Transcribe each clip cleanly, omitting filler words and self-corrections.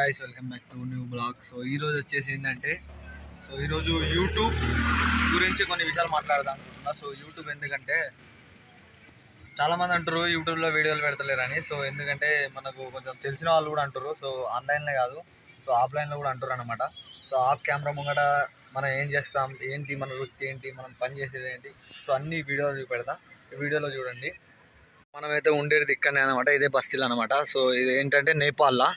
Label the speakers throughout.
Speaker 1: Guys, welcome back to new blog. So ఈరోజు వచ్చేసి ఏంటంటే ఈరోజు యూట్యూబ్ గురించి కొన్ని విషయాలు మాట్లాడదాం అనుకుంటున్నా. సో యూట్యూబ్ ఎందుకంటే చాలామంది అంటారు యూట్యూబ్లో వీడియోలు పెడతలేరని. సో ఎందుకంటే మనకు కొంచెం తెలిసిన వాళ్ళు కూడా అంటారు. సో ఆన్లైన్లో కాదు, సో ఆఫ్లైన్లో కూడా అంటారు అనమాట. సో ఆఫ్ కెమెరా ముంగట మనం ఏం చేస్తాం, ఏంటి మన వృత్తి ఏంటి, మనం పని చేసేది ఏంటి, సో అన్ని వీడియోలు చూపెడతాం. ఈ వీడియోలో చూడండి. మనమైతే ఉండేది ఇక్కడనే అనమాట, ఇదే బస్తీలు అనమాట. సో ఇది ఏంటంటే నేపాల్లో.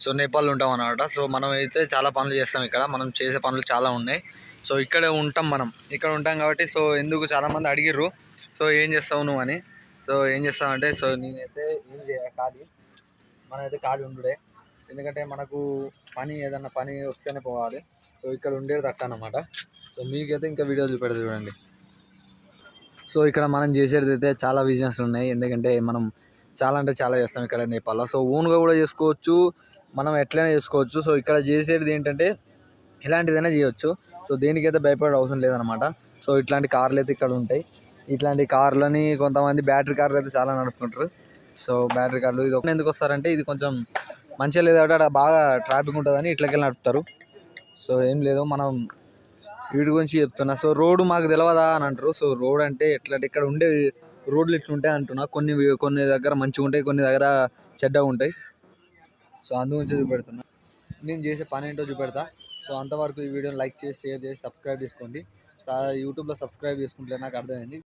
Speaker 1: సో నేపాల్లో ఉంటాం అనమాట. సో మనం అయితే చాలా పనులు చేస్తాం ఇక్కడ, మనం చేసే పనులు చాలా ఉన్నాయి. సో ఇక్కడే ఉంటాం, మనం ఇక్కడ ఉంటాం కాబట్టి. సో ఎందుకు చాలామంది అడిగిర్రు, సో ఏం చేస్తావు నువ్వు అని. సో ఏం చేస్తామంటే, సో నేనైతే ఏం చేయాలి, ఖాళీ మనమైతే ఖాళీ ఉండుడే. ఎందుకంటే మనకు పని ఏదన్నా పని వస్తేనే పోవాలి. సో ఇక్కడ ఉండేది అట్ట అనమాట. సో మీకైతే ఇంకా వీడియో చూపెడతా చూడండి. సో ఇక్కడ మనం చేసేది అయితే చాలా బిజినెస్ ఉన్నాయి. ఎందుకంటే మనం చాలా అంటే చాలా చేస్తాం ఇక్కడ నేపాల్లో. సో ఓన్గా కూడా చేసుకోవచ్చు, మనం ఎట్లయినా చేసుకోవచ్చు. సో ఇక్కడ చేసేది ఏంటంటే ఇలాంటిదైనా చేయొచ్చు. సో దేనికైతే భయపడే అవసరం లేదనమాట. సో ఇట్లాంటి కార్లు అయితే ఇక్కడ ఉంటాయి. ఇట్లాంటి కార్లని కొంతమంది బ్యాటరీ కార్లు అయితే చాలా నడుపుకుంటారు. సో బ్యాటరీ కార్లు ఇది ఎందుకు వస్తారంటే, ఇది కొంచెం మంచిగా లేదు కాబట్టి అక్కడ బాగా ట్రాఫిక్ ఉంటుందని ఇట్లకెళ్ళి నడుపుతారు. సో ఏం లేదు, మనం వీటి గురించి చెప్తున్నా. సో రోడ్డు మాకు తెలియదా అని అంటారు. సో రోడ్ అంటే ఎట్లా, ఇక్కడ ఉండే రోడ్లు ఇట్లా ఉంటాయి అంటున్నా. కొన్ని దగ్గర మంచిగా ఉంటాయి, కొన్ని దగ్గర చెడ్డగా ఉంటాయి. సో అందు గురించి చూపెడుతున్నా, నేను చేసే పని ఏంటో చూపెడతా. సో అంతవరకు ఈ వీడియోని లైక్ చేసి, షేర్ చేసి, సబ్స్క్రైబ్ చేసుకోండి. యూట్యూబ్లో సబ్స్క్రైబ్ చేసుకుంటే నాకు అర్థమైంది.